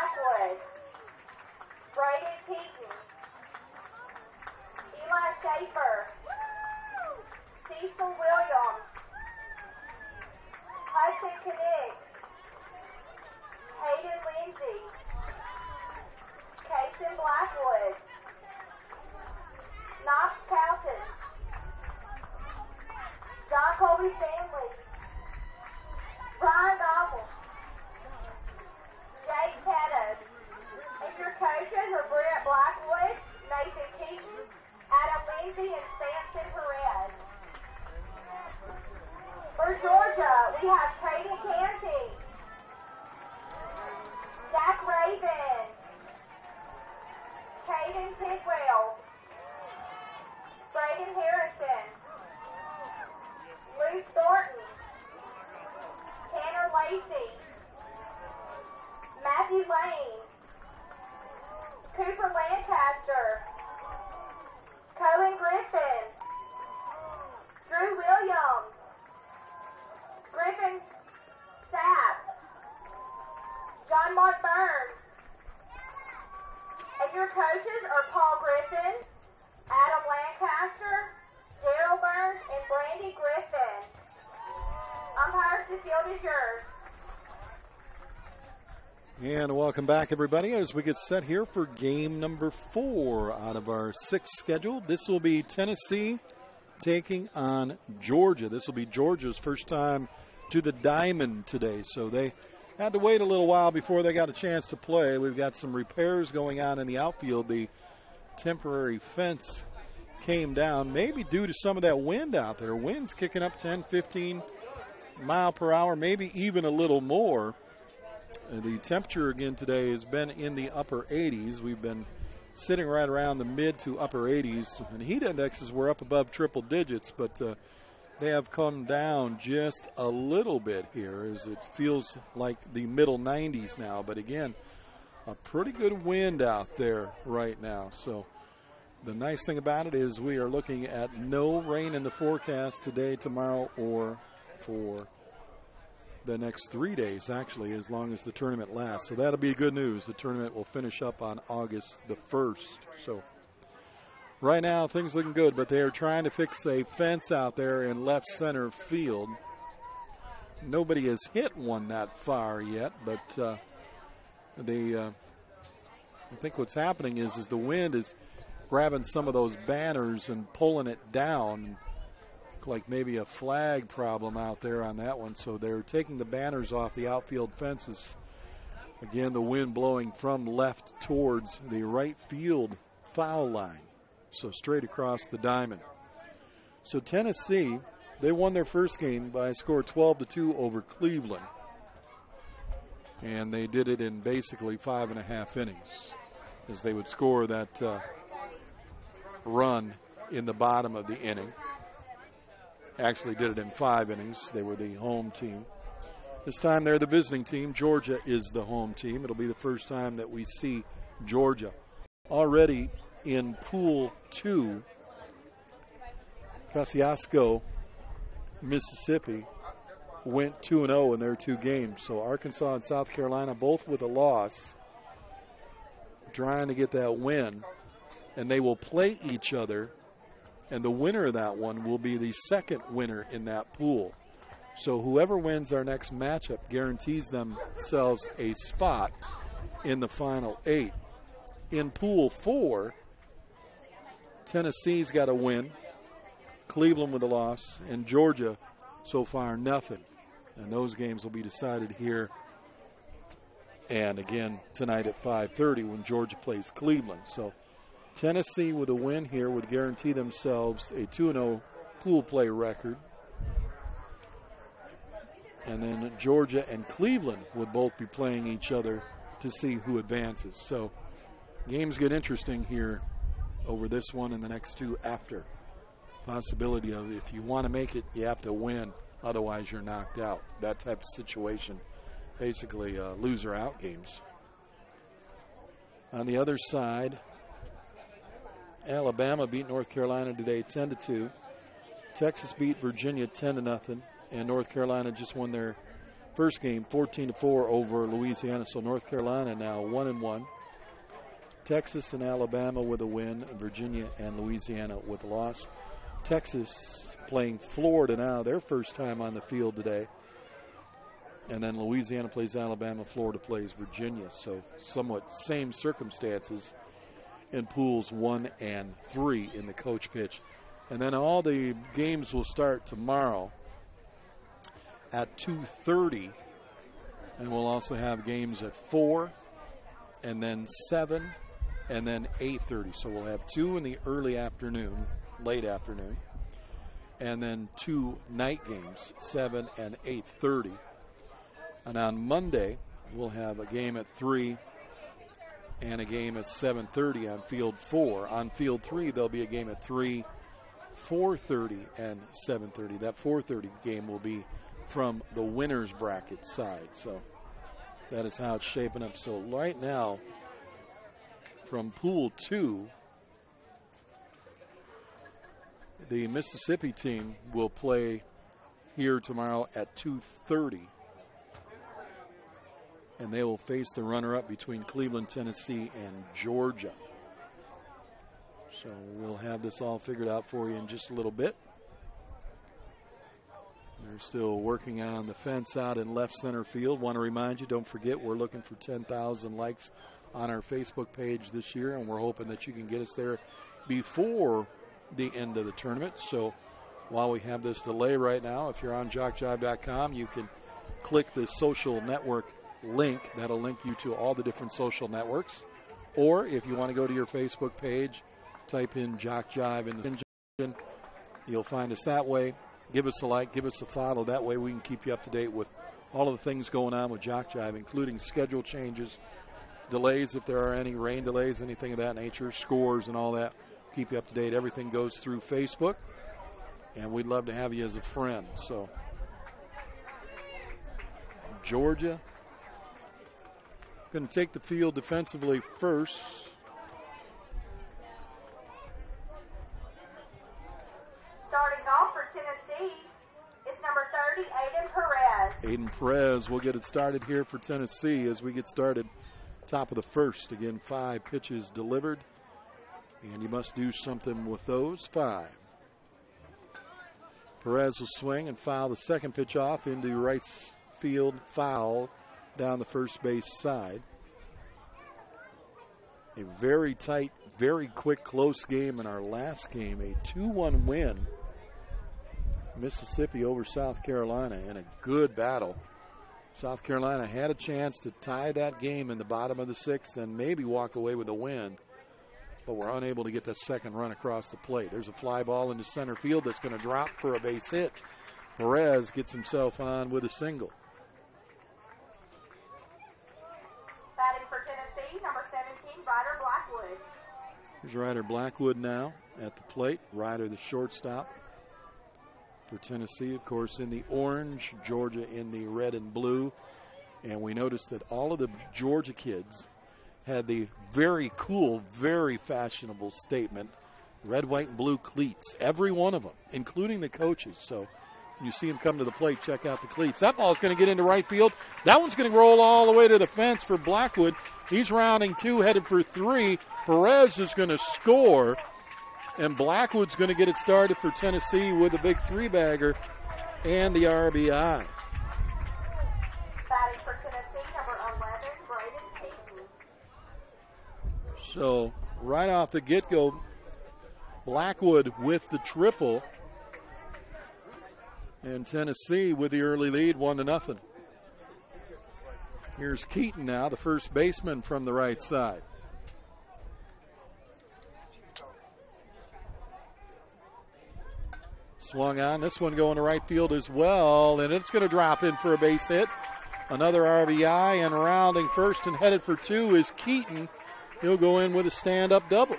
Blackwood, Braden Keaton, Eli Schaefer, Cecil Williams, Hudson Kinnick, Hayden Lindsay, Kason Blackwood, Knox Calton, John Colby Stanley, Brian Gobble, Jake Pettis, and your coaches are Brett Blackwood, Nathan Keaton, Adam Lindsay, and Samson Perez. For Georgia, we have Kaden Canty, Zach Raven, Caden Tidwell, Braden Harrison, Luke Thornton, Tanner Lacey, Matthew Lane, Cooper Lancaster, Cohen Griffin, Drew Williams, Griffin Sapp, John Mark Burns, and your coaches are Paul Griffin, Adam Lancaster, Daryl Burns, and Brandy Griffin. Umpires, the field is yours. And welcome back, everybody, as we get set here for game number 4 out of our 6 scheduled. This will be Tennessee taking on Georgia. This will be Georgia's first time to the Diamond today, so they had to wait a little while before they got a chance to play. We've got some repairs going on in the outfield. The temporary fence came down, maybe due to some of that wind out there. Wind's kicking up 10, 15 mile per hour, maybe even a little more. The temperature again today has been in the upper 80s. We've been sitting right around the mid to upper 80s, and heat indexes were up above triple digits, but they have come down just a little bit here as it feels like the middle 90s now. But again, a pretty good wind out there right now. So the nice thing about it is we are looking at no rain in the forecast today, tomorrow, or for the next 3 days, actually, as long as the tournament lasts. So that'll be good news. The tournament will finish up on August the 1st. So right now, things looking good, but they are trying to fix a fence out there in left center field. Nobody has hit one that far yet, but I think what's happening is the wind is grabbing some of those banners and pulling it down. Like maybe a flag problem out there on that one, so they're taking the banners off the outfield fences. Again, the wind blowing from left towards the right field foul line, so straight across the diamond. So Tennessee, they won their first game by a score 12-2 over Cleveland, and they did it in basically 5.5 innings, as they would score that run in the bottom of the inning. Actually did it in 5 innings. They were the home team. This time they're the visiting team. Georgia is the home team. It'll be the first time that we see Georgia. Already in Pool 2, Kosciuszko, Mississippi, went 2-0 in their 2 games. So Arkansas and South Carolina both with a loss, trying to get that win. And they will play each other. And the winner of that one will be the second winner in that pool. So whoever wins our next matchup guarantees themselves a spot in the final 8. In Pool 4, Tennessee's got a win, Cleveland with a loss, and Georgia so far nothing. And those games will be decided here and again tonight at 5:30 when Georgia plays Cleveland. So Tennessee with a win here would guarantee themselves a 2-0 pool play record. And then Georgia and Cleveland would both be playing each other to see who advances. So games get interesting here over this one and the next 2 after. Possibility of if you want to make it, you have to win. Otherwise, you're knocked out. That type of situation. Basically, loser out games. On the other side, Alabama beat North Carolina today 10-2. Texas beat Virginia 10-0. And North Carolina just won their First game 14-4 over Louisiana. So North Carolina now 1-1. Texas and Alabama with a win. Virginia and Louisiana with a loss. Texas playing Florida now, their first time on the field today. And then Louisiana plays Alabama, Florida plays Virginia. So somewhat same circumstances in pools 1 and 3 in the coach pitch. And then all the games will start tomorrow at 2:30. And we'll also have games at 4 and then 7 and then 8:30. So we'll have 2 in the early afternoon, late afternoon, and then 2 night games, 7 and 8:30. And on Monday, we'll have a game at 3 and a game at 7:30 on field 4. On field 3, there'll be a game at 3, 4:30, and 7:30. That 4:30 game will be from the winner's bracket side. So that is how it's shaping up. So right now, from Pool 2, the Mississippi team will play here tomorrow at 2:30. And they will face the runner-up between Cleveland, Tennessee, and Georgia. So we'll have this all figured out for you in just a little bit. They're still working on the fence out in left center field. Want to remind you, don't forget, we're looking for 10,000 likes on our Facebook page this year, and we're hoping that you can get us there before the end of the tournament. So while we have this delay right now, if you're on JockJive.com, you can click the social network link. That'll link you to all the different social networks. Or if you want to go to your Facebook page, type in JockJive in the engine. You'll find us that way. Give us a like, give us a follow. That way we can keep you up to date with all of the things going on with JockJive, including schedule changes, delays if there are any, rain delays, anything of that nature, scores and all that. Keep you up to date. Everything goes through Facebook, and we'd love to have you as a friend. So Georgia going to take the field defensively first. Starting off for Tennessee is number 30, Aiden Perez. Aiden Perez will get it started here for Tennessee as we get started top of the first. Again, 5 pitches delivered, and you must do something with those 5. Perez will swing and foul the second pitch off into right field, foul down the first base side. A very tight, very quick, close game in our last game. A 2-1 win. Mississippi over South Carolina in a good battle. South Carolina had a chance to tie that game in the bottom of the 6th and maybe walk away with a win, but were unable to get that second run across the plate. There's a fly ball into center field that's going to drop for a base hit. Perez gets himself on with a single. Batting for Tennessee, number 17, Ryder Blackwood. Here's Ryder Blackwood now at the plate. Ryder, the shortstop for Tennessee, of course, in the orange, Georgia in the red and blue. And we noticed that all of the Georgia kids had the very cool, very fashionable statement, red, white, and blue cleats. Every one of them, including the coaches. So when you see them come to the plate, check out the cleats. That ball's going to get into right field. That one's going to roll all the way to the fence for Blackwood. He's rounding 2, headed for 3. Perez is going to score, and Blackwood's going to get it started for Tennessee with a big 3-bagger and the RBI. Batting for Tennessee, number 11, Braden Payton. So right off the get-go, Blackwood with the triple, and Tennessee with the early lead, 1-0. Here's Keaton now, the first baseman from the right side. Swung on, this one going to right field as well, and it's going to drop in for a base hit. Another RBI, and rounding first and headed for 2 is Keaton. He'll go in with a stand-up double.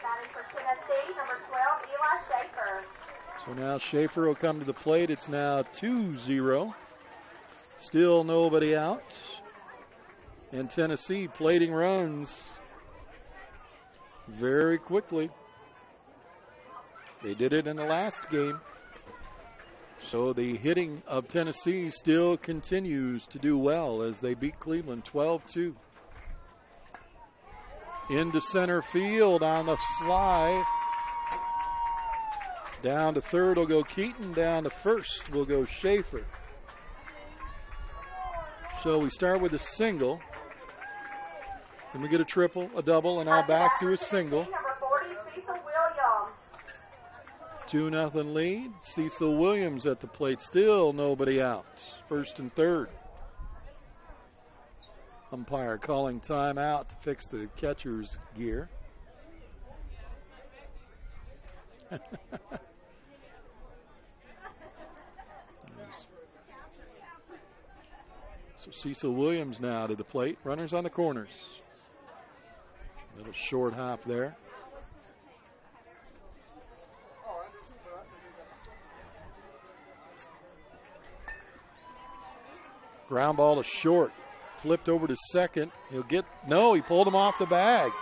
Batting for Tennessee, number 12, Eli Schaefer. So now Schaefer will come to the plate. It's now 2-0. Still nobody out. And Tennessee plating runs very quickly. They did it in the last game. So the hitting of Tennessee still continues to do well as they beat Cleveland 12-2. Into center field on the slide. Down to third will go Keaton. Down to first will go Schaefer. So we start with a single. Then we get a triple, a double, and now back to a single. Number 40, Cecil Williams. 2-0 lead. Cecil Williams at the plate. Still nobody out. First and third. Umpire calling timeout to fix the catcher's gear. So Cecil Williams now to the plate. Runners on the corners. Little short hop there. Ground ball to short. Flipped over to second. He'll get, no, he pulled him off the bag.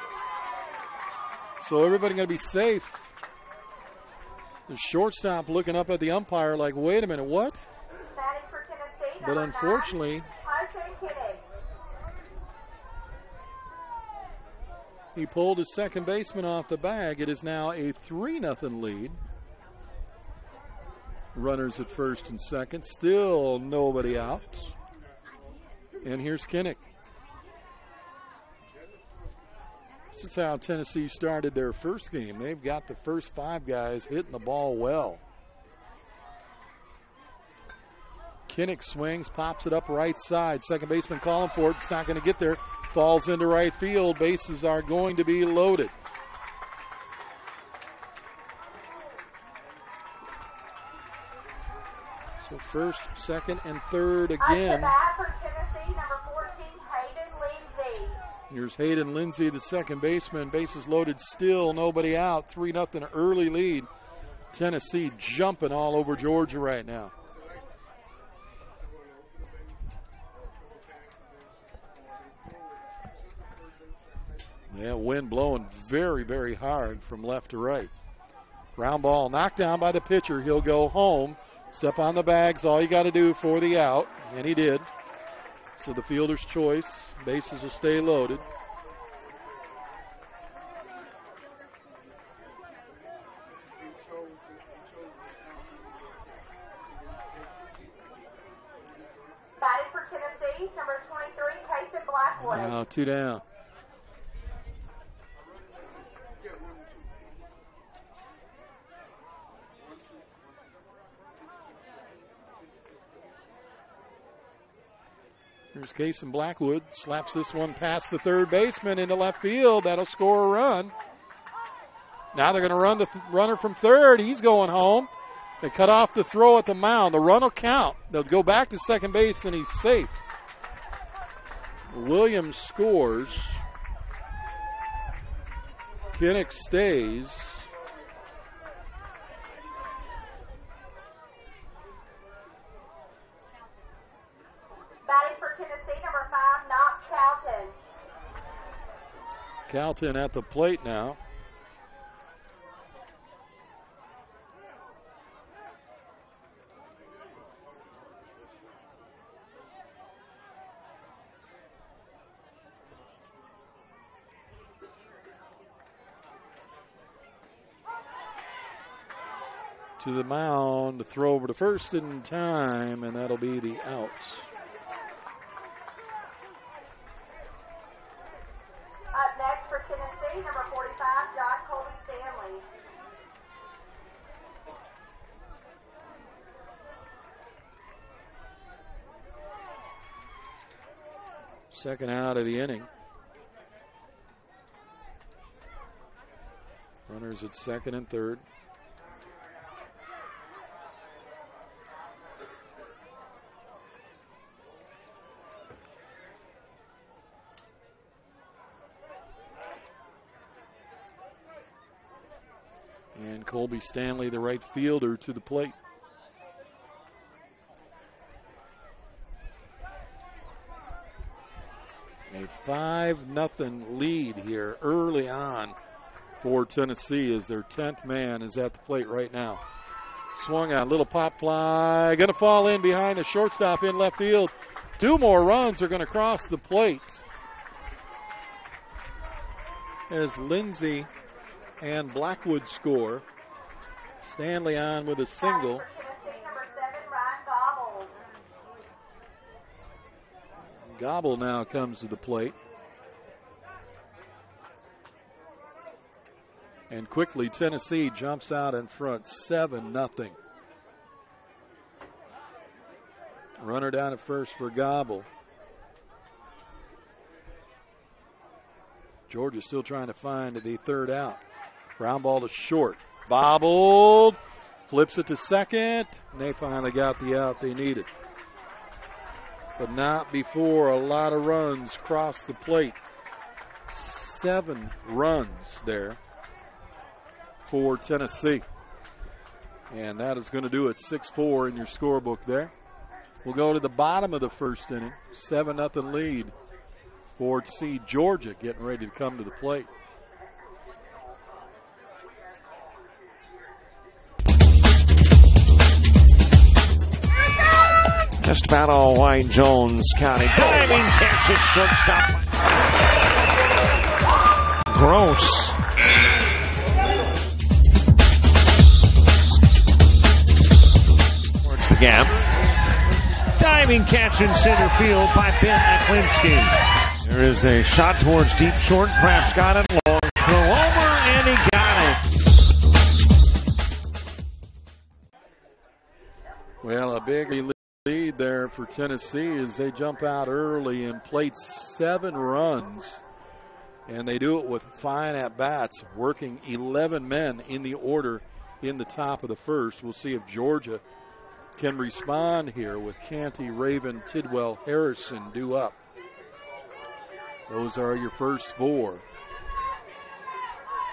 So everybody going to be safe. The shortstop looking up at the umpire like, wait a minute, what? Batting for Tennessee, But number unfortunately, 9, Hudson Kinnick. he pulled his second baseman off the bag. It is now a 3-0 lead. Runners at first and second. Still nobody out. And here's Kinnick. This is how Tennessee started their first game. They've got the first 5 guys hitting the ball well. Kinnick swings, pops it up right side. Second baseman calling for it. It's not going to get there. Falls into right field. Bases are going to be loaded. So first, second, and third again. At the bat for Tennessee, number 14, Hayden Lindsey. Here's Hayden Lindsey, the second baseman. Bases loaded, still nobody out. 3-0 early lead. Tennessee jumping all over Georgia right now. Yeah, wind blowing very, very hard from left to right. Ground ball knocked down by the pitcher. He'll go home. Step on the bags, all you got to do for the out, and he did. So the fielder's choice. Bases will stay loaded. Batting for Tennessee, number 23, Kason Blackwood. Now 2 down. Here's Kason Blackwood, slaps this one past the third baseman into left field. That'll score a run. Now they're going to run the runner from third. He's going home. They cut off the throw at the mound. The run will count. They'll go back to second base, and he's safe. Williams scores. Kinnick stays. Batting for Tennessee, number 5, Knox Calton. Calton at the plate now. To the mound, to throw over to first in time, and that'll be the out. Up next for Tennessee, number 45, John Colby Stanley. Second out of the inning. Runners at second and third. And Colby Stanley, the right fielder, to the plate. A 5-0 lead here early on for Tennessee as their 10th man is at the plate right now. Swung on, little pop fly. Going to fall in behind the shortstop in left field. 2 more runs are going to cross the plate as Lindsay and Blackwood score. Stanley on with a single. Gobble now comes to the plate. And quickly Tennessee jumps out in front 7-0. Runner down at first for Gobble. Georgia still trying to find the third out. Ground ball to short. Bobbled. Flips it to second. And they finally got the out they needed. But not before a lot of runs cross the plate. 7 runs there for Tennessee. And that is going to do it. 6-4 in your scorebook there. We'll go to the bottom of the first inning. 7-0 lead for Tennessee. Georgia getting ready to come to the plate. Just about all Wayne Jones County. Diving catch at shortstop. Gross. Towards the gap. Diving catch in center field by Ben Aklinski. There is a shot towards deep short. Perhaps got it long. Throw over and he got it. Well, a big lead there for Tennessee as they jump out early and plate 7 runs. And they do it with fine at-bats, working 11 men in the order in the top of the first. We'll see if Georgia can respond here with Canty, Raven, Tidwell, Harrison due up. Those are your first 4.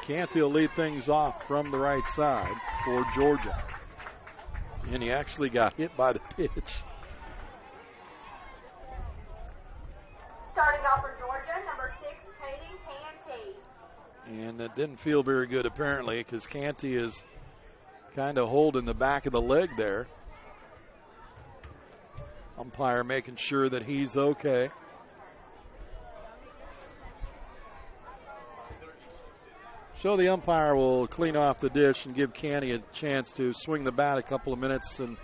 Canty will lead things off from the right side for Georgia. And he actually got hit by the pitch. Starting off for Georgia, number 6, Katie Canty. And that didn't feel very good apparently because Canty is kind of holding the back of the leg there. Umpire making sure that he's okay. So the umpire will clean off the dish and give Canty a chance to swing the bat a couple of minutes and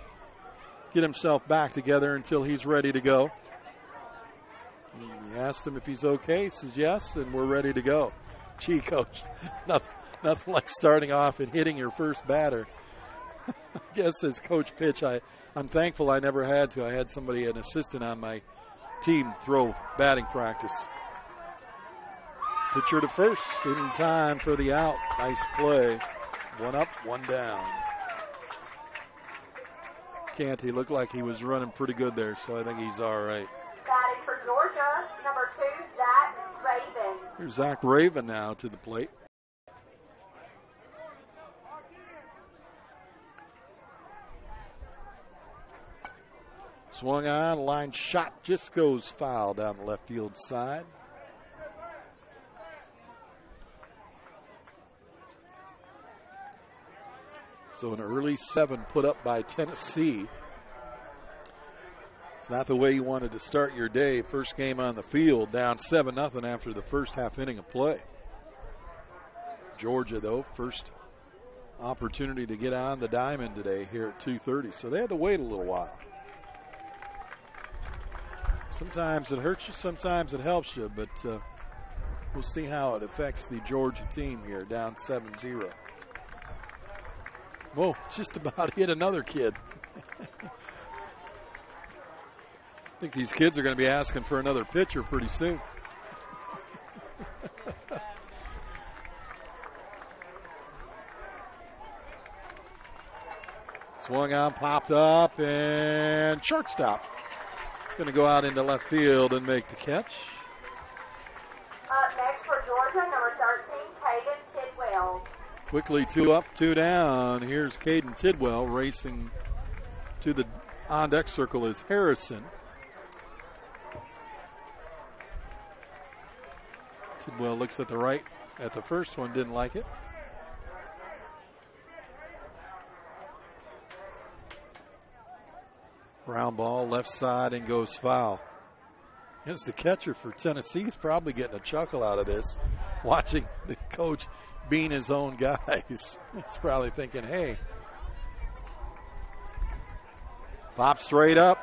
get himself back together until he's ready to go. He asked him if he's okay. He says yes, and we're ready to go. Gee, Coach, nothing like starting off and hitting your first batter. I guess as Coach pitch, I'm thankful I never had to. I had somebody, an assistant on my team, throw batting practice. Pitcher to first in time for the out. Nice play. 1 up, 1 down. Canty looked like he was running pretty good there, so I think he's all right. Batting for Georgia, number 2, Zach Raven. Here's Zach Raven now to the plate. Swung on, line shot just goes foul down the left field side. So an early 7 put up by Tennessee. It's not the way you wanted to start your day. First game on the field, down 7-0 after the first half inning of play. Georgia, though, first opportunity to get on the diamond today here at 2:30. So they had to wait a little while. Sometimes it hurts you, sometimes it helps you, but we'll see how it affects the Georgia team here, down 7-0. Whoa, just about hit another kid. I think these kids are going to be asking for another pitcher pretty soon. Swung on, popped up, and shortstop. Going to go out into left field and make the catch. Up next for Georgia, number 13, Caden Tidwell. Quickly 2 up, 2 down. Here's Caden Tidwell racing to the on-deck circle is Harrison. Tidwell looks at the right at the first one, didn't like it. Ground ball, left side, and goes foul. As the catcher for Tennessee is probably getting a chuckle out of this, watching the coach being his own guys. He's probably thinking, hey. Pop straight up.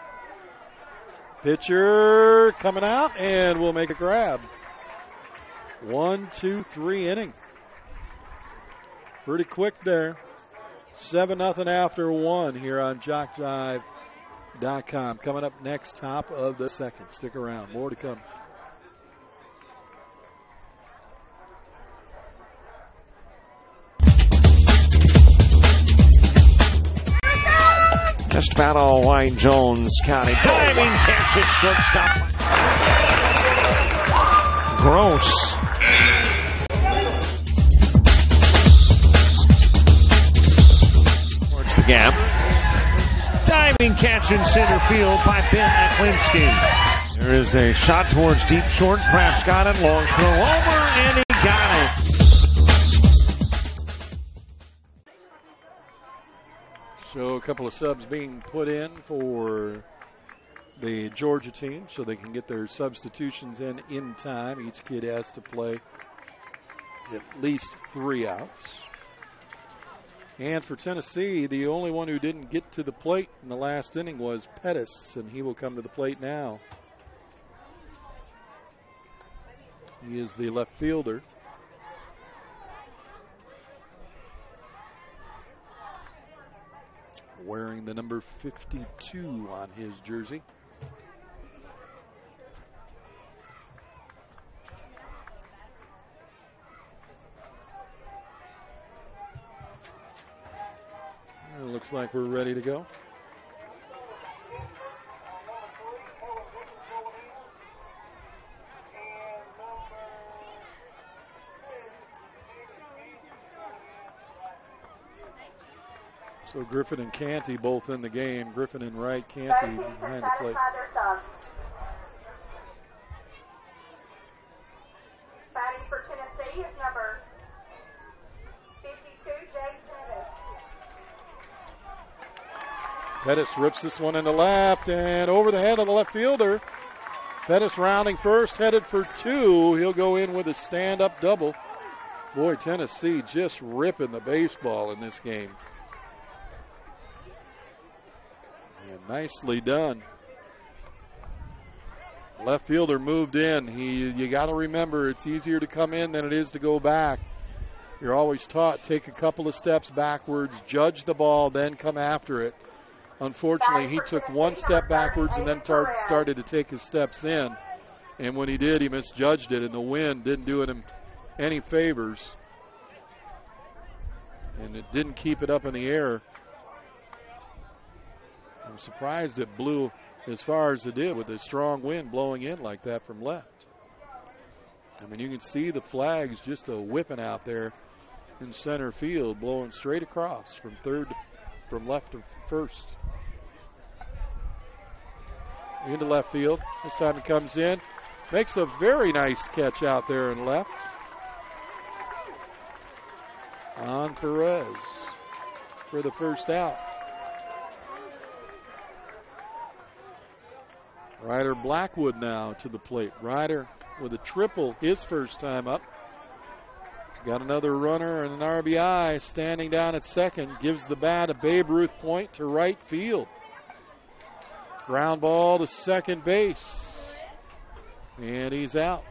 Pitcher coming out, and we'll make a grab. 1, 2, 3 inning. Pretty quick there. 7-0 after 1 here on JockJive.com. Coming up next, top of the second. Stick around. More to come. Just about all Wayne Jones County. Diving catch at shortstop. Gross. Towards the gap. Diving catch in center field by Ben Aklinski. There is a shot towards deep short. Kraft's got it. Long throw over, and he got it. So a couple of subs being put in for the Georgia team so they can get their substitutions in time. Each kid has to play at least 3 outs. And for Tennessee, the only one who didn't get to the plate in the last inning was Pettis, and he will come to the plate now. He is the left fielder. Wearing the number 52 on his jersey. It looks like we're ready to go. So Griffin and Canty both in the game. Griffin in right, Canty behind the plate. Batting for Tennessee is number 52, James Pettis. Pettis rips this one into left and over the head of the left fielder. Pettis rounding first, headed for 2. He'll go in with a stand-up double. Boy, Tennessee just ripping the baseball in this game. And nicely done. Left fielder moved in. You got to remember, it's easier to come in than it is to go back. You're always taught, take a couple of steps backwards, judge the ball, then come after it. Unfortunately, he took one step backwards and then started to take his steps in. And when he did, he misjudged it, and the wind didn't do him any favors. And it didn't keep it up in the air. I'm surprised it blew as far as it did with a strong wind blowing in like that from left. I mean, you can see the flags just a whipping out there in center field, blowing straight across from left to first. Into left field. This time he comes in. Makes a very nice catch out there in left. On Perez for the first out. Ryder Blackwood now to the plate. Ryder with a triple his first time up. Got another runner and an RBI standing down at second. Gives the bat a Babe Ruth point to right field. Ground ball to second base. And he's out.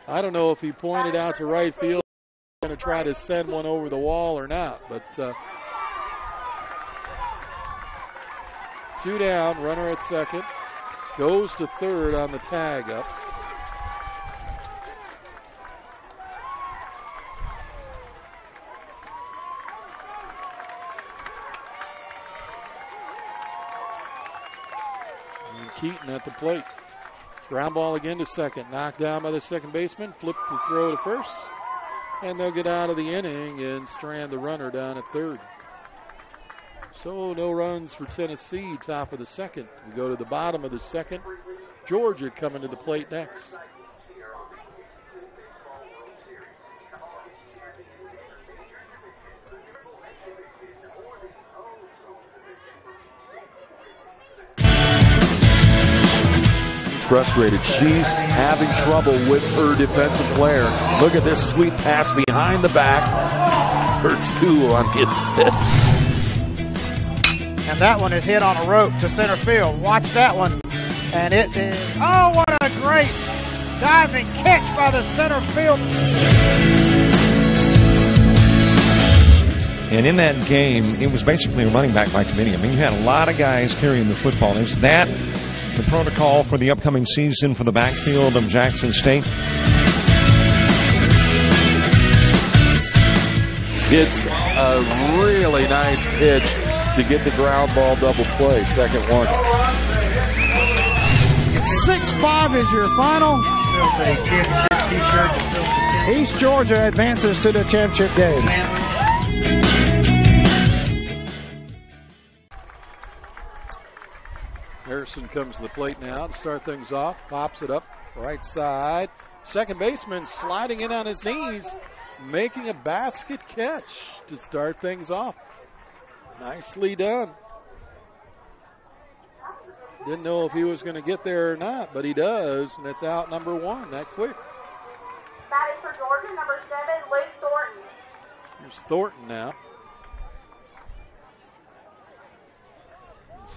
I don't know if he pointed out to right field, going to try to send one over the wall or not, but 2 down, runner at second, goes to third on the tag up. And Keaton at the plate. Ground ball again to second. Knocked down by the second baseman. Flip the throw to first. And they'll get out of the inning and strand the runner down at third. So no runs for Tennessee, top of the second. We go to the bottom of the second. Georgia coming to the plate next. frustrated. She's having trouble with her defensive player. Look at this sweet pass behind the back. Her 2 on the assist. And that one is hit on a rope to center field. Watch that one. And it is, oh, what a great diving catch by the center field. And in that game, it was basically a running back by committee. I mean, you had a lot of guys carrying the football. Is that the protocol for the upcoming season for the backfield of Jackson State? It's a really nice pitch to get the ground ball double play. Second one. 6-5 is your final. East Georgia advances to the championship game. Harrison comes to the plate now to start things off. Pops it up right side. Second baseman sliding in on his knees, making a basket catch to start things off. Nicely done. Didn't know if he was going to get there or not, but he does, and it's out number 1 that quick. Batting for Georgia, number 7, Luke Thornton. Here's Thornton now.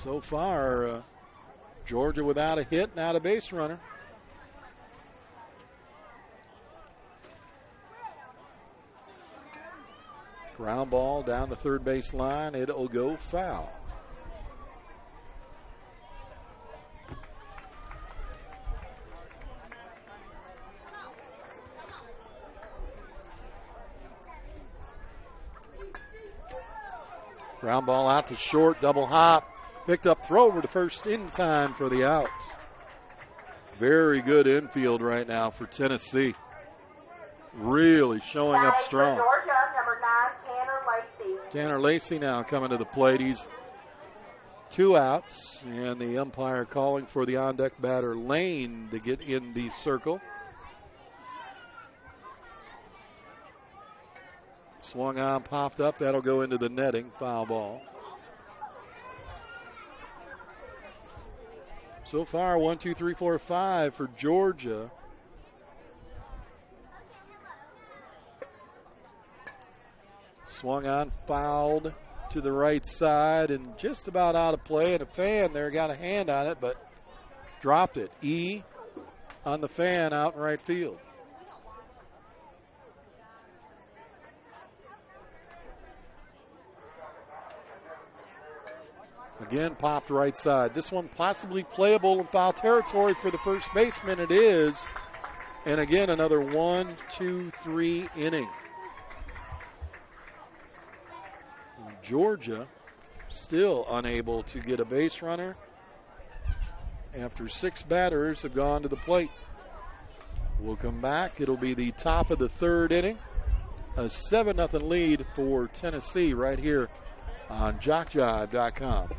So far, Georgia without a hit, not a base runner. Ground ball down the third base line. It'll go foul. Ground ball out to short, double hop. Picked up, throw over to first in time for the out. Very good infield right now for Tennessee. Really showing up strong. Georgia, number 9, Tanner Lacey. Tanner Lacey now coming to the plate. He's 2 outs, and the umpire calling for the on-deck batter Lane to get in the circle. Swung on, popped up. That'll go into the netting. Foul ball. So far, 1, 2, 3, 4, 5 for Georgia. Swung on, fouled to the right side, and just about out of play. And a fan there got a hand on it, but dropped it. E on the fan out in right field. Again, popped right side. This one possibly playable in foul territory for the first baseman. It is. And again, another 1, 2, 3 inning. Georgia still unable to get a base runner after 6 batters have gone to the plate. We'll come back. It'll be the top of the 3rd inning. A 7-0 lead for Tennessee right here on JockJive.com.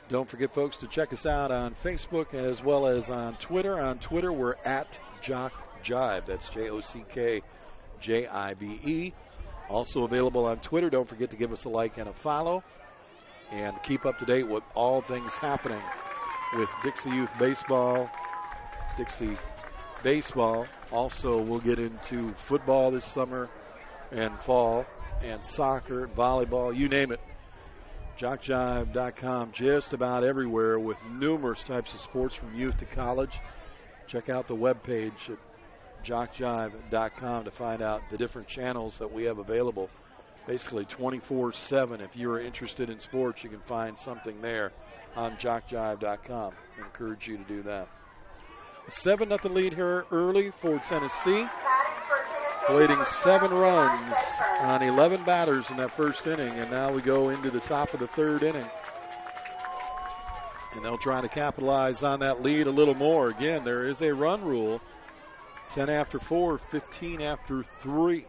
Don't forget, folks, to check us out on Facebook as well as on Twitter. On Twitter, we're at JockJive. That's JockJive. Also available on Twitter. Don't forget to give us a like and a follow. And keep up to date with all things happening with Dixie Youth Baseball, Dixie Baseball. Also, we'll get into football this summer and fall, and soccer, volleyball, you name it. JockJive.com, just about everywhere with numerous types of sports from youth to college. Check out the webpage at JockJive.com to find out the different channels that we have available. Basically 24/7. If you're interested in sports, you can find something there on JockJive.com. I encourage you to do that. A 7-0 lead here early for Tennessee. Batting for Tennessee, plating 7 runs on 11 batters in that first inning, and now we go into the top of the third inning. And they'll try to capitalize on that lead a little more. Again, there is a run rule. 10 after 4, 15 after 3.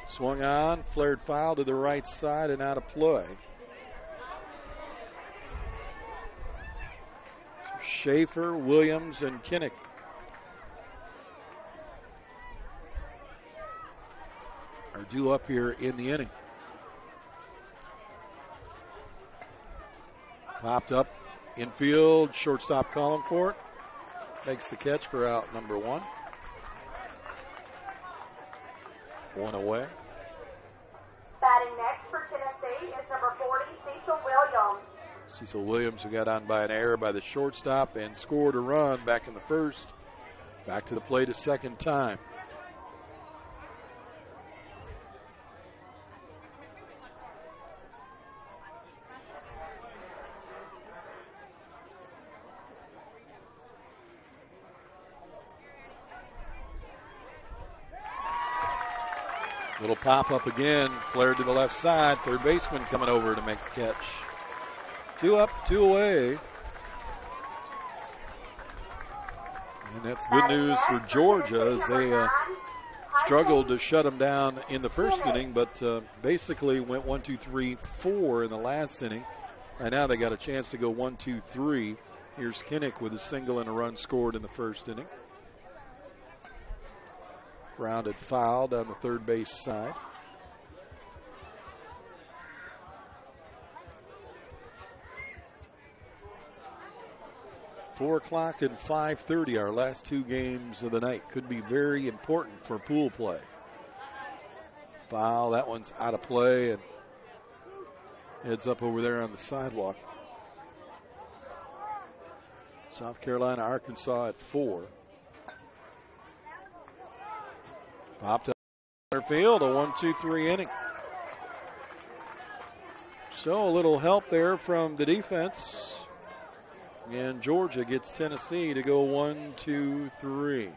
Swung on, flared foul to the right side and out of play. Schaefer, Williams, and Kinnick are due up here in the inning. Popped up infield, shortstop calling for it. Makes the catch for out number 1. 1 away. Batting next for Tennessee is number 40, Cecil Williams. Cecil Williams, who got on by an error by the shortstop and scored a run back in the first. Back to the plate a second time. Little pop up again, flared to the left side. Third baseman coming over to make the catch. 2 up, 2 away. And that's good news for Georgia as they struggled to shut them down in the first inning, but basically went 1, 2, 3, 4 in the last inning. Right now they got a chance to go 1, 2, 3. Here's Kinnick with a single and a run scored in the first inning. Grounded foul down the third base side. Four o'clock and 5:30, our last 2 games of the night. Could be very important for pool play. Foul, that one's out of play and heads up over there on the sidewalk. South Carolina, Arkansas at 4. Popped up center field, a 1, 2, 3 inning. So a little help there from the defense. And Georgia gets Tennessee to go 1, 2, 3.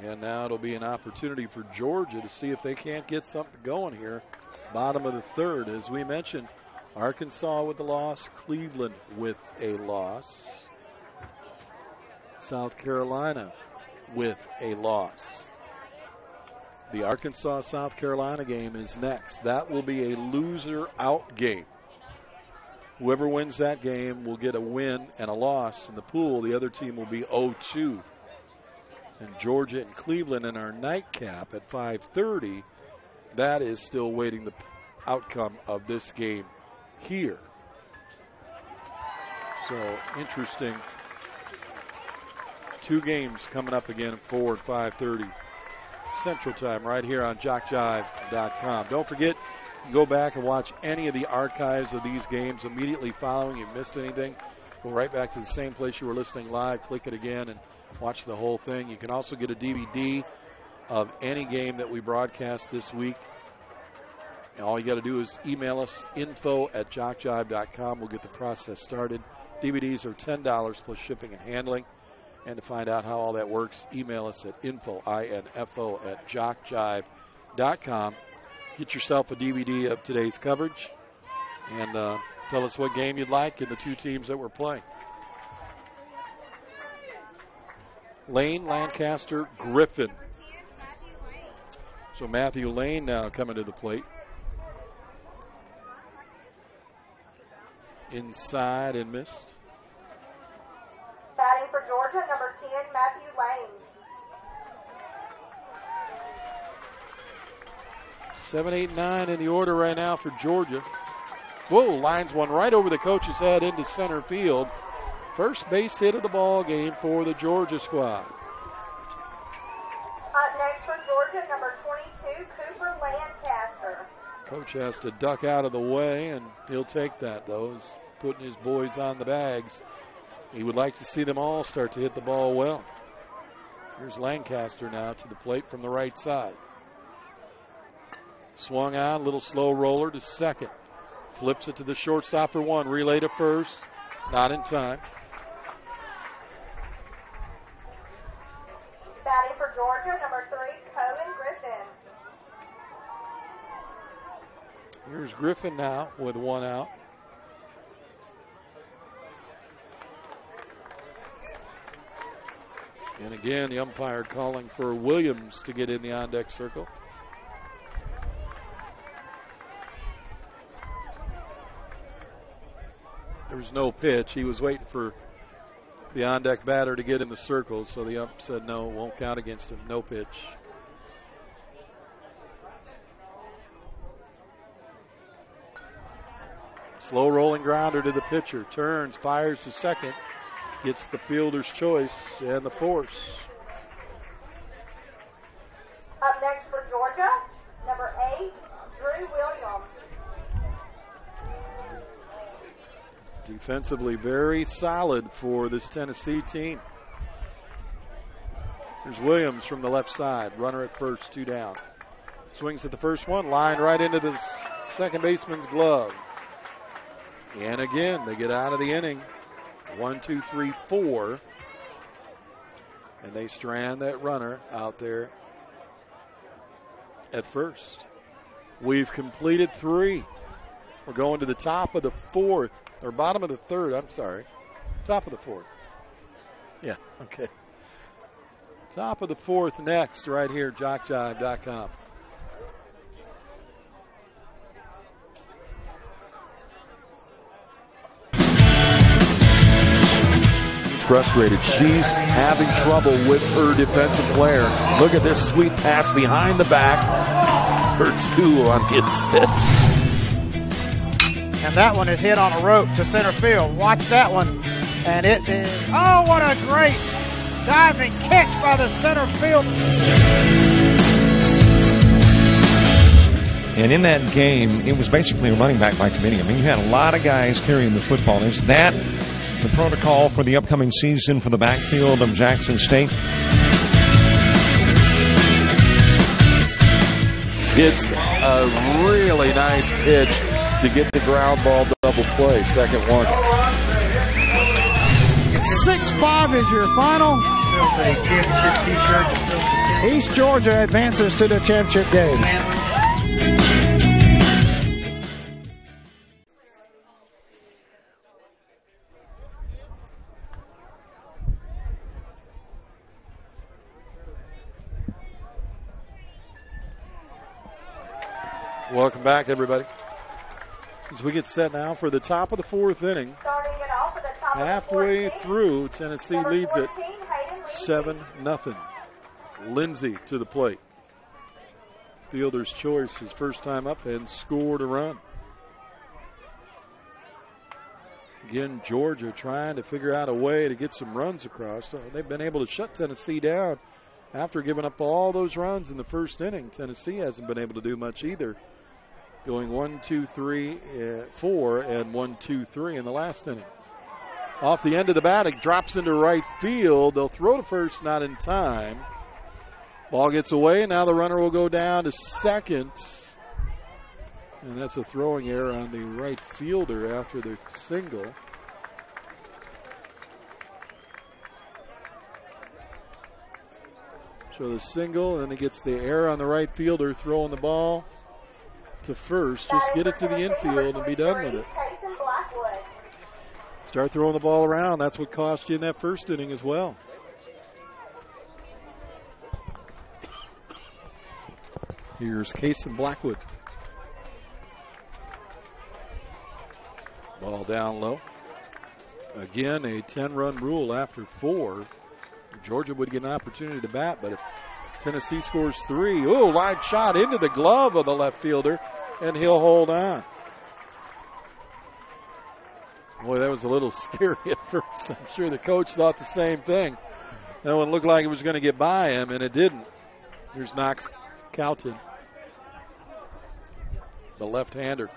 And now it'll be an opportunity for Georgia to see if they can't get something going here. Bottom of the third, as we mentioned, Arkansas with the loss, Cleveland with a loss. South Carolina with a loss. The Arkansas-South Carolina game is next. That will be a loser-out game. Whoever wins that game will get a win and a loss in the pool. The other team will be 0-2. And Georgia and Cleveland in our nightcap at 5:30. That is still waiting the outcome of this game here. So interesting. 2 games coming up again at 4 and 5:30 Central Time right here on JockJive.com. Don't forget, go back and watch any of the archives of these games immediately following. You missed anything, go right back to the same place you were listening live, click it again, and watch the whole thing. You can also get a DVD of any game that we broadcast this week. And all you got to do is email us, info@jockjive.com. We'll get the process started. DVDs are $10 plus shipping and handling. And to find out how all that works, email us at info@jockjive.com. Get yourself a DVD of today's coverage and tell us what game you'd like and the 2 teams that we're playing. Lane, Lancaster, Griffin. So Matthew Lane now coming to the plate. Inside and missed. Batting for Georgia, number 10, Matthew Lane. 7, 8, 9 in the order right now for Georgia. Whoa, lines one right over the coach's head into center field. First base hit of the ball game for the Georgia squad. Up next for Georgia, number 22, Cooper Lancaster. Coach has to duck out of the way, and he'll take that, though. He's putting his boys on the bags. He would like to see them all start to hit the ball well. Here's Lancaster now to the plate from the right side. Swung on, little slow roller to second. Flips it to the shortstop for 1. Relay to first. Not in time. for Georgia, number 3, Colin Griffin. Here's Griffin now with 1 out. And again, the umpire calling for Williams to get in the on-deck circle. There was no pitch. He was waiting for the on-deck batter to get in the circle, so the ump said no, won't count against him. No pitch. Slow rolling grounder to the pitcher. Turns, fires to second. Gets the fielder's choice and the force. Up next for Georgia, number 8, Drew Williams. Defensively very solid for this Tennessee team. There's Williams from the left side. Runner at first, 2 down. Swings at the first one, line right into the second baseman's glove. And again, they get out of the inning. 1, 2, 3, 4. And they strand that runner out there at first. We've completed 3. We're going to the top of the 4th, or bottom of the 3rd, I'm sorry. Top of the 4th. Yeah, okay. Top of the 4th next, right here, JockJive.com. Frustrated. She's having trouble with her defensive player. Look at this sweet pass behind the back. Her 2 on hit 6. And that one is hit on a rope to center field. Watch that one. And it is, oh, what a great diving catch by the center field. And in that game, it was basically a running back by committee. I mean, you had a lot of guys carrying the football. Is that the protocol for the upcoming season for the backfield of Jackson State? It's a really nice pitch to get the ground ball double play. Second one. 6-5 is your final. East Georgia advances to the championship game. Welcome back, everybody. As we get set now for the top of the 4th inning. Starting it off for the top Halfway of the 4th through, Tennessee inning, leads it 14, Hayden Lindsay. 7-0. Lindsay to the plate. Fielder's choice, his first time up, and scored a run. Again, Georgia trying to figure out a way to get some runs across. So they've been able to shut Tennessee down after giving up all those runs in the first inning. Tennessee hasn't been able to do much either. Going 1, 2, 3, 4, and 1, 2, 3 in the last inning. Off the end of the bat, it drops into right field. They'll throw to first, not in time. Ball gets away. Now the runner will go down to second. And that's a throwing error on the right fielder after the single. So the single, and then he gets the error on the right fielder throwing the ball to first. Just get it to the infield and be done with it. Start throwing the ball around. That's what cost you in that first inning as well. Here's Cason Blackwood. Ball down low. Again, a 10-run rule after 4. Georgia would get an opportunity to bat, but if Tennessee scores 3, line shot into the glove of the left fielder, and he'll hold on. Boy, that was a little scary at first. I'm sure the coach thought the same thing. That one looked like it was going to get by him, and it didn't. Here's Knox Cowton, the left-hander.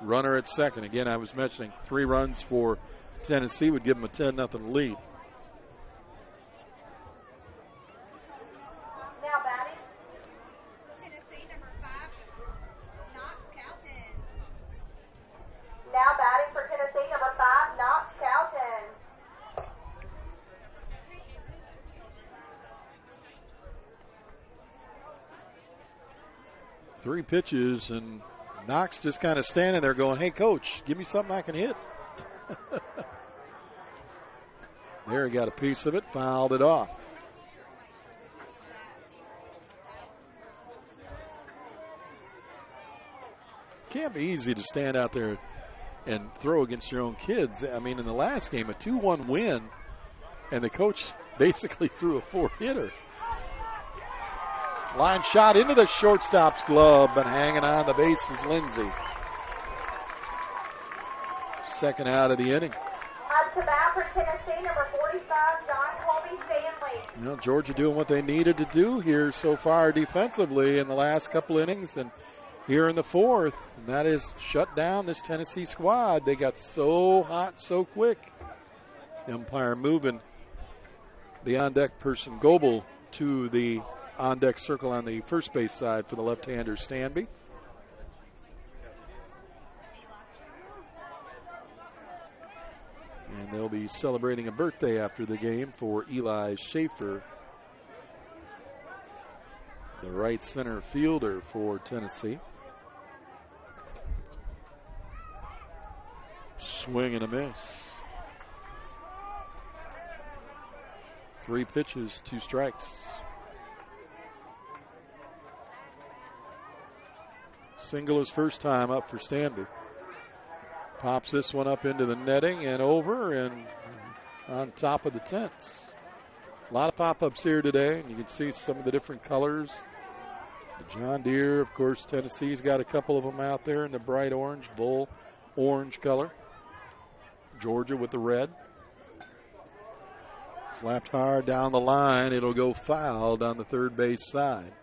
Runner at second. Again, I was mentioning 3 runs for Tennessee would give them a 10-0 lead. Now batting, Tennessee number 5, Knox Cowton. Now batting for Tennessee number 5, Knox Cowton. 3 pitches, and Knox just kind of standing there going, hey, coach, give me something I can hit. There, he got a piece of it, fouled it off. Can't be easy to stand out there and throw against your own kids. I mean, in the last game, a 2-1 win, and the coach basically threw a 4-hitter. Line shot into the shortstop's glove, but hanging on the base is Lindsay. Second out of the inning. Up to bat for Tennessee, number 45, John Colby Stanley. You know, Georgia doing what they needed to do here so far defensively in the last couple innings, and here in the fourth, and that is shut down this Tennessee squad. They got so hot so quick. The umpire moving the on-deck person, Goebel, to the on-deck circle on the first base side for the left-hander, Stanby. And they'll be celebrating a birthday after the game for Eli Schaefer, the right center fielder for Tennessee. Swing and a miss. 3 pitches, 2 strikes. Single his first time up for Stanby. Pops this one up into the netting and over and on top of the tents. A lot of pop-ups here today, and you can see some of the different colors. The John Deere, of course, Tennessee's got a couple of them out there in the bright orange, bull orange color. Georgia with the red. Slapped hard down the line. It'll go fouled on the third base side.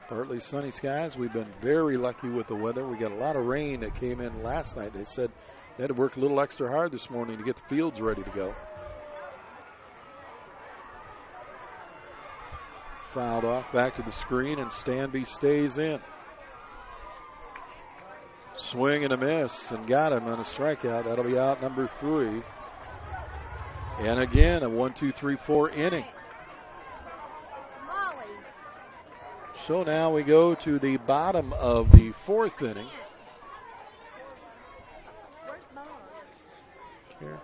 Partly sunny skies. We've been very lucky with the weather. We got a lot of rain that came in last night. They said they had to work a little extra hard this morning to get the fields ready to go. Fouled off, back to the screen, and Stanby stays in. Swing and a miss, and got him on a strikeout. That'll be out number 3. And again, a 1-2-3-4 inning. So now we go to the bottom of the 4th inning. Here.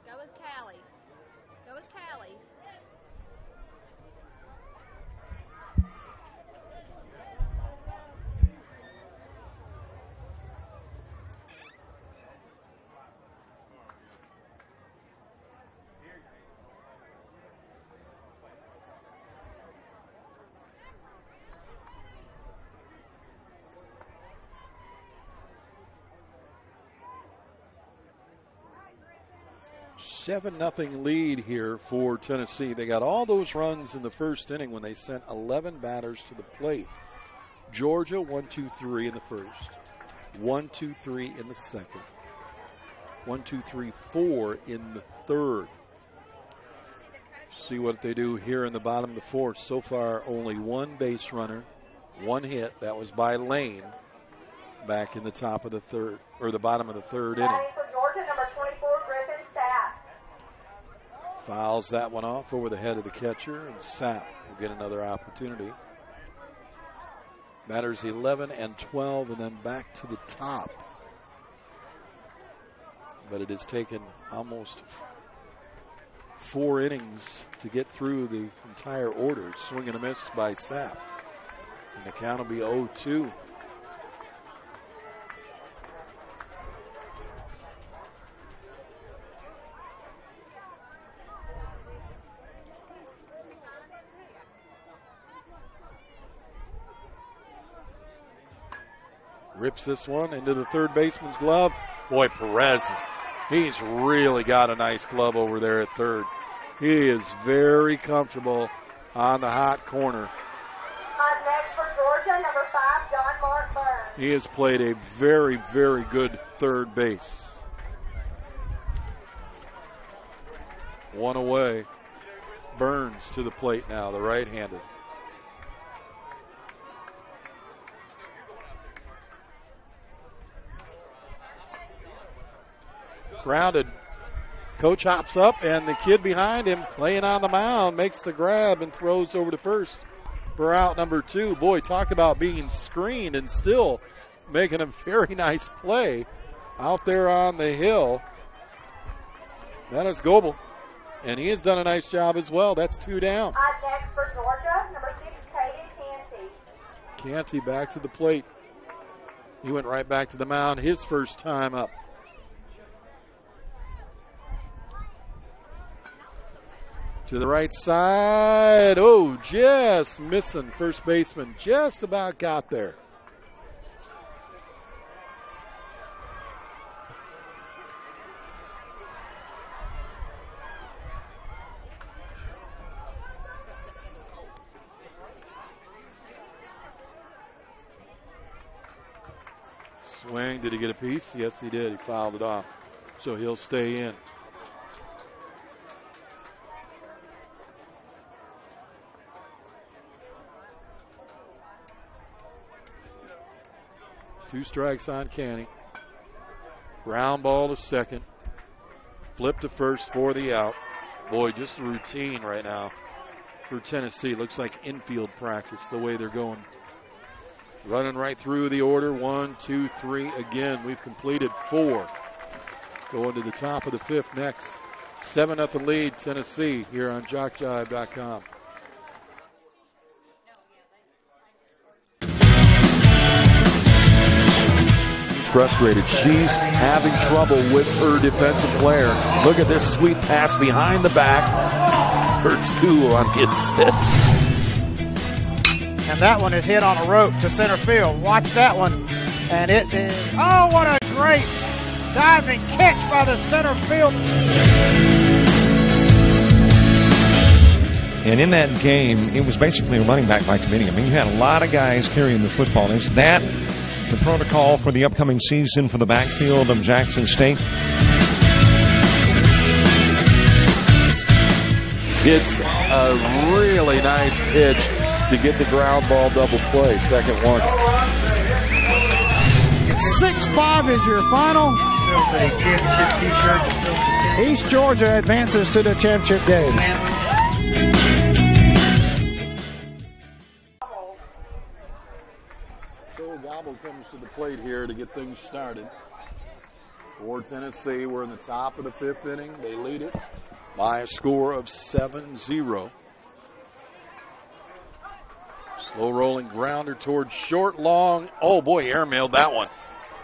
Go with Callie. Go with Callie. Seven 0 lead here for Tennessee. They got all those runs in the first inning when they sent 11 batters to the plate. Georgia 1-2-3 in the first, 1-2-3 in the second, 1-2-3-4 in the third. See what they do here in the bottom of the fourth. So far, only 1 base runner, 1 hit. That was by Lane back in the top of the third, or the bottom of the third inning. For Georgia, number 24, Griffin Sapp. Fouls that one off over the head of the catcher, and Sapp will get another opportunity. Batters 11 and 12, and then back to the top. But it has taken almost 4 innings to get through the entire order. Swing and a miss by Sapp. And the count will be 0-2. Rips this one into the third baseman's glove. Boy, Perez, he's really got a nice glove over there at third. He is very comfortable on the hot corner. Up next for Georgia, number 5, John Mark Burns. He has played a very, very good third base. 1 away. Burns to the plate now, the right-handed. Grounded. Coach hops up, and the kid behind him, laying on the mound, makes the grab and throws over to first for out number 2. Boy, talk about being screened and still making a very nice play out there on the hill. That is Goebel, and he has done a nice job as well. That's 2 down. Up next for Georgia, number 6, Caden Canty. Canty back to the plate. He went right back to the mound his first time up. To the right side. Oh, just missing. First baseman just about got there. Swing. Did he get a piece? Yes, he did. He fouled it off. So he'll stay in. Two strikes on Canty. Ground ball to second. Flip to first for the out. Boy, just a routine right now for Tennessee. Looks like infield practice the way they're going. Running right through the order. 1, 2, 3. Again, we've completed 4. Going to the top of the 5th next. 7-0 lead, Tennessee, here on JockJive.com. Frustrated. She's having trouble with her defensive player. Look at this sweet pass behind the back. Her 2 on the assist. And that one is hit on a rope to center field. Watch that one. And it is, oh, what a great diving catch by the center field. And in that game, it was basically a running back by committee. I mean, you had a lot of guys carrying the football. Is that the protocol for the upcoming season for the backfield of Jackson State? It's a really nice pitch to get the ground ball double play. Second one. 6-5 is your final. East Georgia advances to the championship game. Gobble comes to the plate here to get things started. For Tennessee, we're in the top of the 5th inning. They lead it by a score of 7-0. Slow rolling grounder towards short, long. Oh boy, airmailed that one.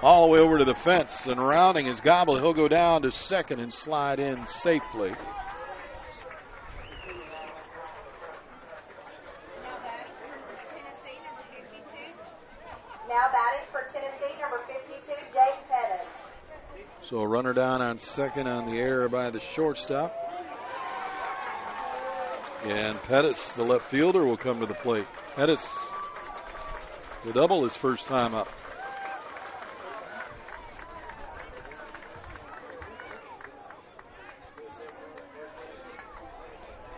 All the way over to the fence, and rounding his Gobble. He'll go down to second and slide in safely. Now batting for Tennessee, number 52, Jake Pettis. So a runner down on second on the air by the shortstop. And Pettis, the left fielder, will come to the plate. Pettis, the double his first time up.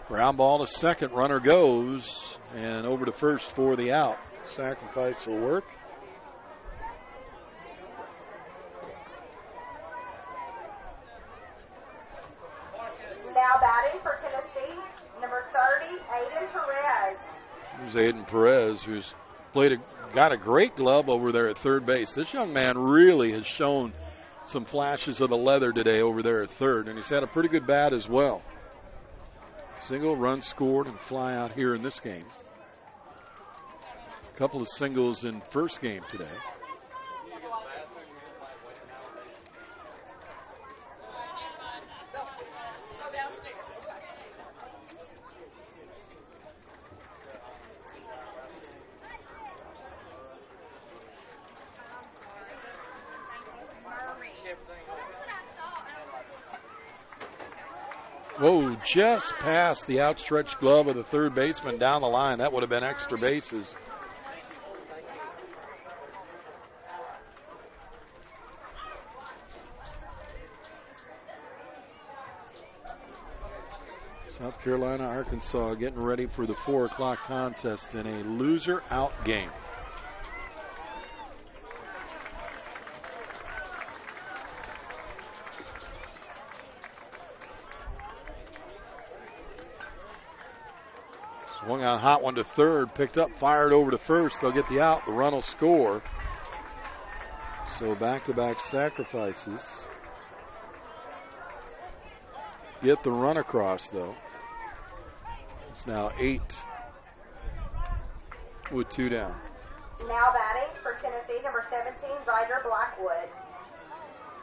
Ground ball to second, runner goes, and over to first for the out. Sacrifice will work. Now batting for Tennessee, number 30, Aiden Perez. Here's Aiden Perez, who's got a great glove over there at third base. This young man really has shown some flashes of the leather today over there at third, and he's had a pretty good bat as well. Single, run scored, and fly out here in this game. A couple of singles in first game today. Whoa, just past the outstretched glove of the third baseman down the line. That would have been extra bases. South Carolina, Arkansas getting ready for the 4 o'clock contest in a loser-out game. Swung on hot one to third, picked up, fired over to first. They'll get the out. The run will score. So back-to-back sacrifices. Get the run across, though. It's now 8 with 2 down. Now batting for Tennessee, number 17, Ryder Blackwood.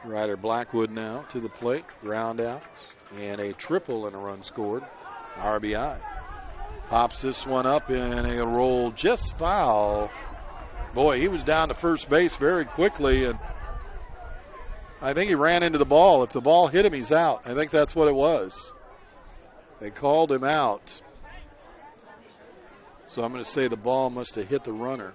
Ryder Blackwood now to the plate. Ground out. And a triple and a run scored. RBI. Pops this one up and a roll just foul. Boy, he was down to first base very quickly, and I think he ran into the ball. If the ball hit him, he's out. I think that's what it was. They called him out. So I'm going to say the ball must have hit the runner.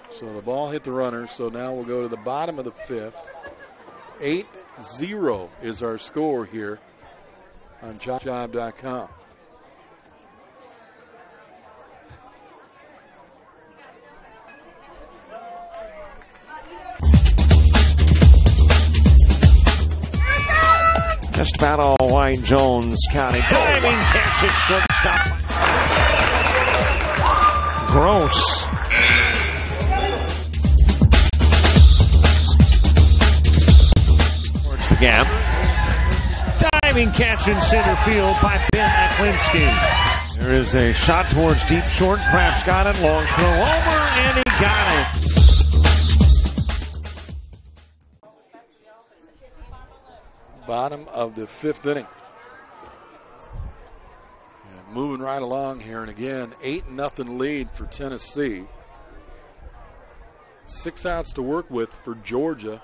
So the ball hit the runner, so now we'll go to the bottom of the 5th. 8-0 is our score here on JockJive.com. Just about all Wayne Jones County. Diving catch at shortstop. Gross. Towards the gap. Diving catch in center field by Ben Aklinski. There is a shot towards deep short. Kraft's got it. Long throw over, and he got it. Bottom of the 5th inning. And moving right along here, and again, 8-0 lead for Tennessee. 6 outs to work with for Georgia.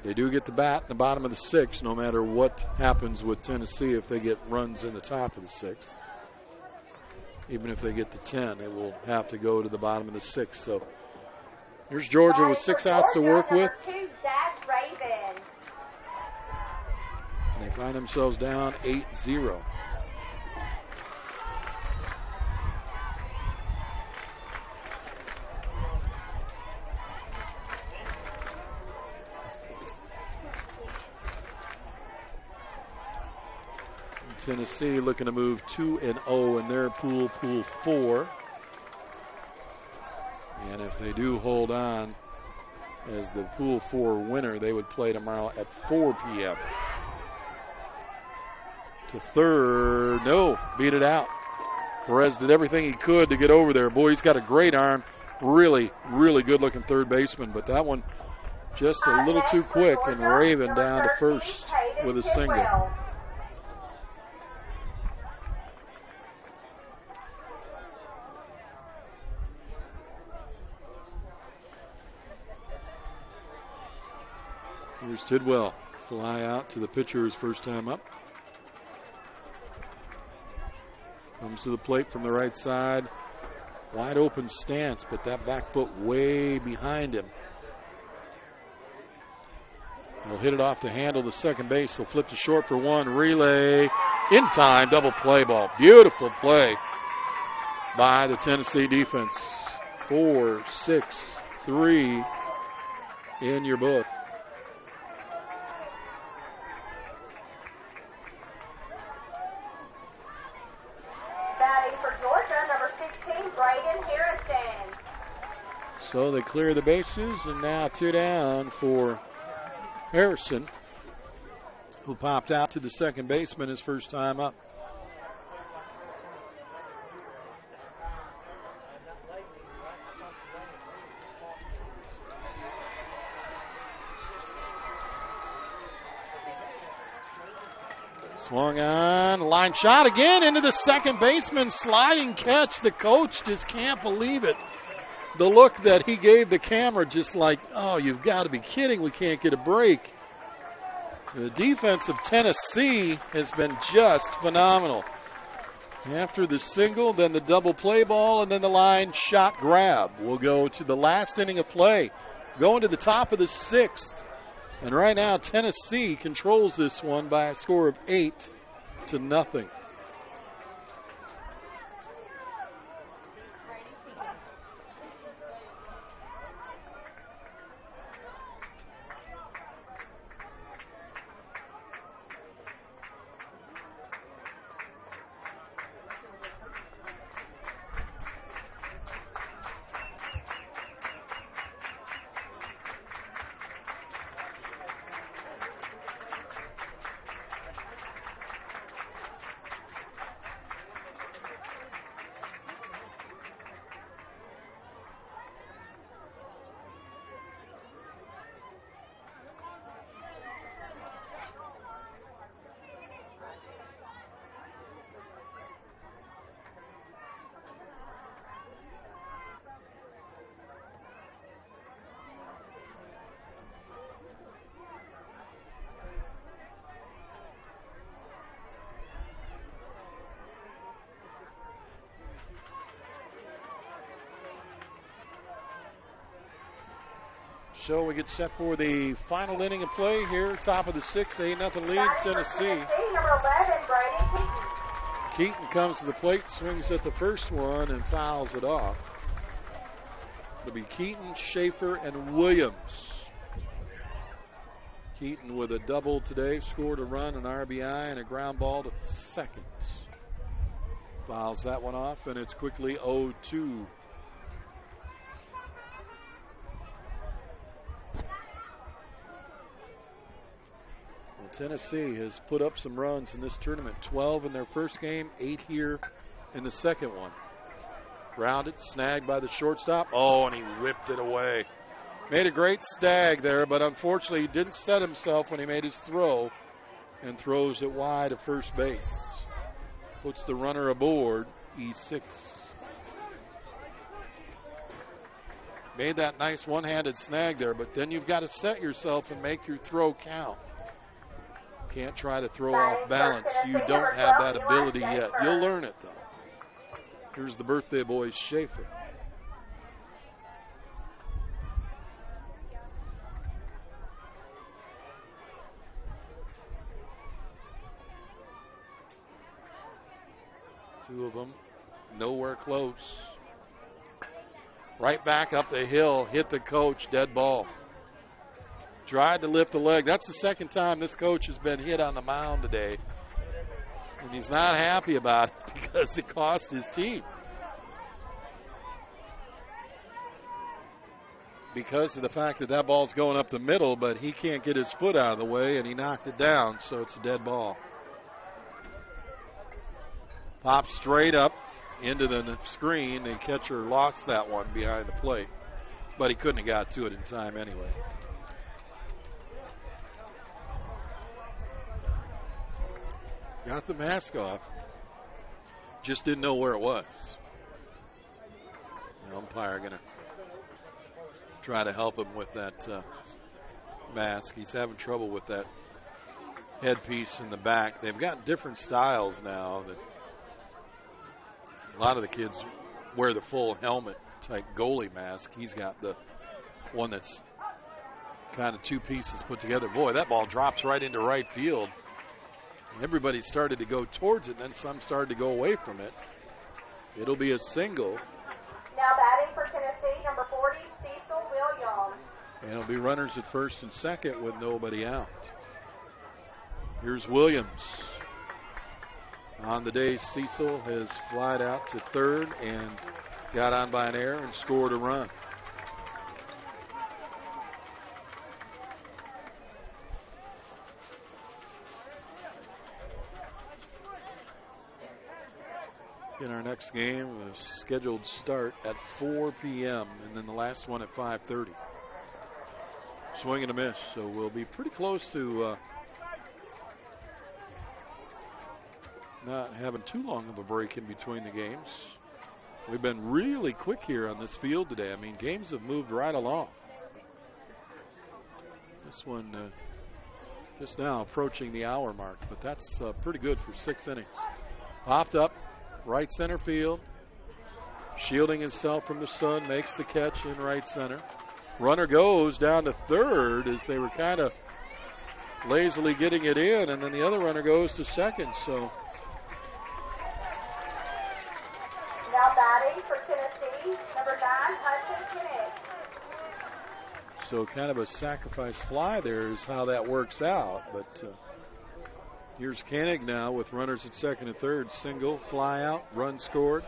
They do get the bat in the bottom of the 6th, no matter what happens with Tennessee. If they get runs in the top of the 6th, even if they get to 10, it will have to go to the bottom of the 6th. So here's Georgia with 6 outs to work with. They find themselves down 8-0. Tennessee looking to move 2-0 in their pool 4. And if they do hold on as the pool 4 winner, they would play tomorrow at 4 p.m. To third, no, beat it out. Perez did everything he could to get over there. Boy, he's got a great arm. Really, really good looking third baseman, but that one just a little too quick, and Raven down to first with a single. Here's Tidwell. Fly out to the pitcher his first time up. Comes to the plate from the right side. Wide open stance, but that back foot way behind him. He'll hit it off the handle to second base. He'll flip to short for one. Relay in time. Double play ball. Beautiful play by the Tennessee defense. 4-6-3 in your book. So they clear the bases, and now 2 down for Harrison, who popped out to the second baseman his first time up. Swung on, line shot again into the second baseman, sliding catch. The coach just can't believe it. The look that he gave the camera, just like, oh, you've got to be kidding, we can't get a break. The defense of Tennessee has been just phenomenal. After the single, then the double play ball, and then the line shot grab. We'll go to the last inning of play, going to the top of the 6th. And right now, Tennessee controls this one by a score of 8-0. So we get set for the final inning of play here. Top of the 6th, 8-0 lead, Tennessee. Number 11, Brady Keaton. Keaton comes to the plate, swings at the first one, and fouls it off. It'll be Keaton, Schaefer, and Williams. Keaton with a double today, scored a run, an RBI, and a ground ball to second. Fouls that one off, and it's quickly 0-2. Tennessee has put up some runs in this tournament. 12 in their first game, 8 here in the second one. Grounded, snagged by the shortstop. Oh, and he whipped it away. Made a great stag there, but unfortunately he didn't set himself when he made his throw and throws it wide of first base. Puts the runner aboard, E6. Made that nice one-handed snag there, but then you've got to set yourself and make your throw count. Can't try to throw off balance. You don't have that ability yet. You'll learn it, though. Here's the birthday boy, Schaefer. Two of them, nowhere close. Right back up the hill, hit the coach, dead ball. Tried to lift the leg. That's the second time this coach has been hit on the mound today. And he's not happy about it because it cost his team. Because of the fact that that ball's going up the middle, but he can't get his foot out of the way, and he knocked it down, so it's a dead ball. Popped straight up into the screen. The catcher lost that one behind the plate, but he couldn't have got to it in time anyway. Got the mask off. Just didn't know where it was. The umpire going to try to help him with that mask. He's having trouble with that headpiece in the back. They've got different styles now. That a lot of the kids wear the full helmet type goalie mask. He's got the one that's kind of two pieces put together. Boy, that ball drops right into right field. Everybody started to go towards it, and then some started to go away from it. It'll be a single. Now batting for Tennessee, number 40, Cecil Williams. And it'll be runners at first and second with nobody out. Here's Williams. On the day, Cecil has flied out to third and got on by an error and scored a run. In our next game, a scheduled start at 4 p.m. and then the last one at 5:30. Swing and a miss, so we'll be pretty close to not having too long of a break in between the games. We've been really quick here on this field today. I mean, games have moved right along. This one just now approaching the hour mark, but that's pretty good for 6 innings. Popped up. Right center field, shielding himself from the sun, makes the catch in right center. Runner goes down to third as they were kind of lazily getting it in, and then the other runner goes to second. So now batting for Tennessee, number 9, Hudson Kinnick. So kind of a sacrifice fly there is how that works out, but here's Koenig now with runners at second and third. Single, fly out, run scored.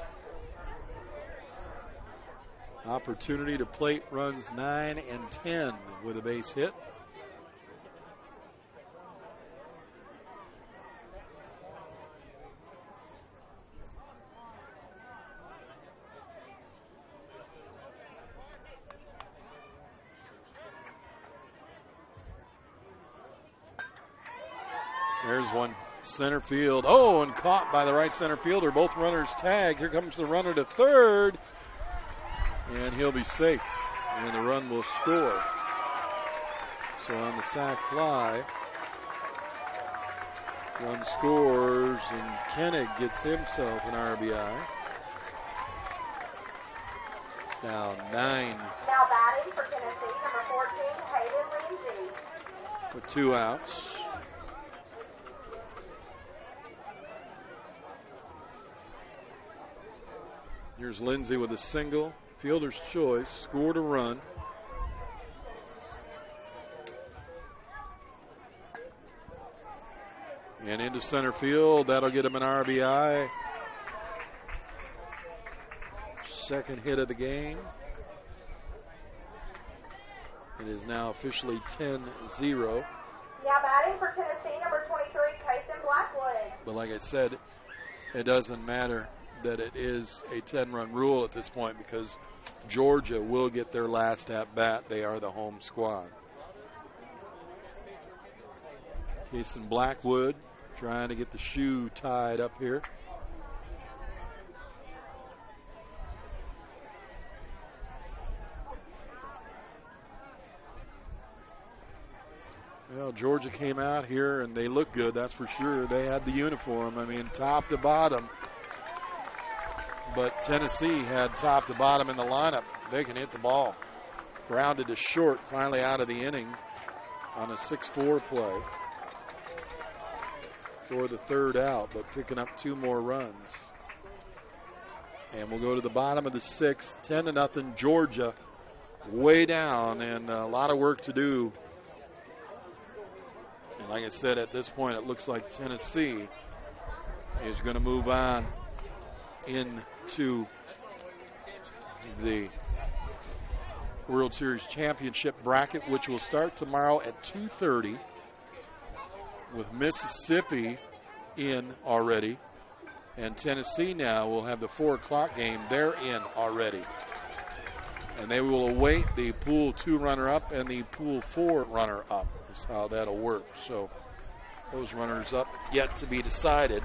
Opportunity to plate runs 9 and 10 with a base hit. There's one center field. Oh, and caught by the right center fielder. Both runners tagged. Here comes the runner to third. And he'll be safe. And the run will score. So on the sac fly, run scores, and Koenig gets himself an RBI. now 9 Now batting for Tennessee, number 14, Hayden Lindsay. with 2 outs. Here's Lindsay with a single. Fielder's choice, scored a run. And into center field, that'll get him an RBI. Second hit of the game. It is now officially 10-0. Now batting for Tennessee, number 23, Kason Blackwood. But like I said, it doesn't matter that it is a 10-run rule at this point because Georgia will get their last at-bat. They are the home squad. Kason Blackwood trying to get the shoe tied up here. Well, Georgia came out here and they looked good, that's for sure. They had the uniform, I mean, top to bottom. But Tennessee had top to bottom in the lineup. They can hit the ball. Grounded to short, finally out of the inning on a 6-4 play for the third out, but picking up 2 more runs. And we'll go to the bottom of the 6th, 10-0 Georgia, way down, and a lot of work to do. And like I said, at this point, it looks like Tennessee is going to move on into the World Series Championship bracket, which will start tomorrow at 2:30 with Mississippi in already. And Tennessee now will have the 4 o'clock game. They're in already. And they will await the Pool 2 runner-up and the Pool 4 runner-up. That's how that'll work. So those runners-up yet to be decided,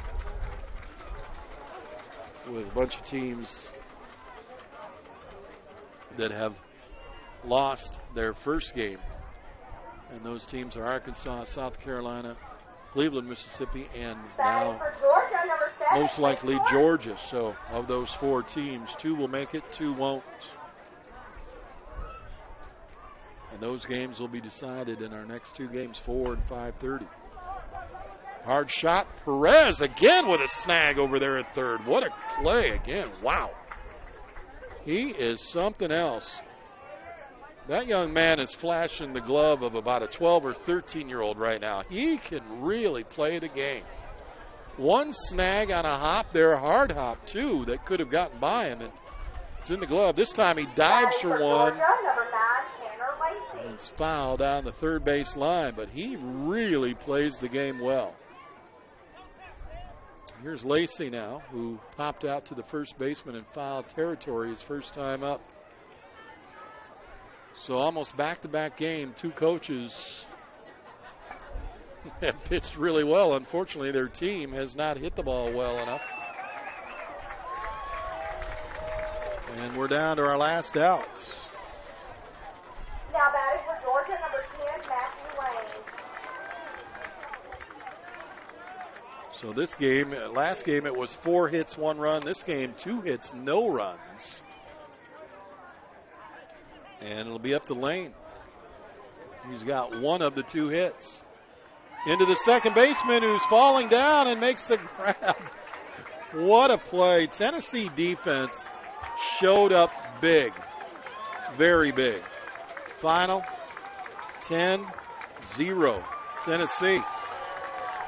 with a bunch of teams that have lost their first game. And those teams are Arkansas, South Carolina, Cleveland, Mississippi, and now For Georgia, number 7, most likely Georgia. So of those 4 teams, 2 will make it, 2 won't. And those games will be decided in our next 2 games, 4 and 5:30. Hard shot. Perez again with a snag over there at third. What a play again. Wow. He is something else. That young man is flashing the glove of about a 12 or 13-year-old right now. He can really play the game. One snag on a hop there, a hard hop too, that could have gotten by him. And it's in the glove. This time he dives for one. Georgia, number 9, Tanner Lacey. It's fouled down the third base line, but he really plays the game well. Here's Lacey now, who popped out to the first baseman in foul territory his first time up. So almost back-to-back game, 2 coaches have pitched really well. Unfortunately, their team has not hit the ball well enough. And we're down to our last out. Now batting for Georgia, number 10, Matthew Lane. So this game, last game it was 4 hits, 1 run. This game, 2 hits, no runs. And it'll be up to Lane. He's got 1 of the 2 hits. Into the second baseman, who's falling down and makes the grab. What a play. Tennessee defense showed up big. Very big. Final 10-0 Tennessee.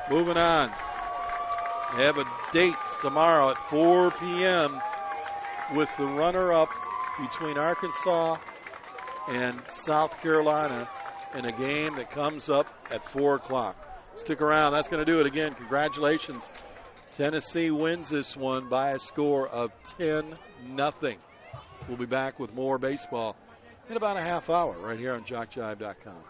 Moving on. They have a date tomorrow at 4 p.m. with the runner-up between Arkansas and South Carolina in a game that comes up at 4 o'clock. Stick around. That's going to do it again. Congratulations. Tennessee wins this one by a score of 10-0. We'll be back with more baseball in about a half hour right here on JockJive.com.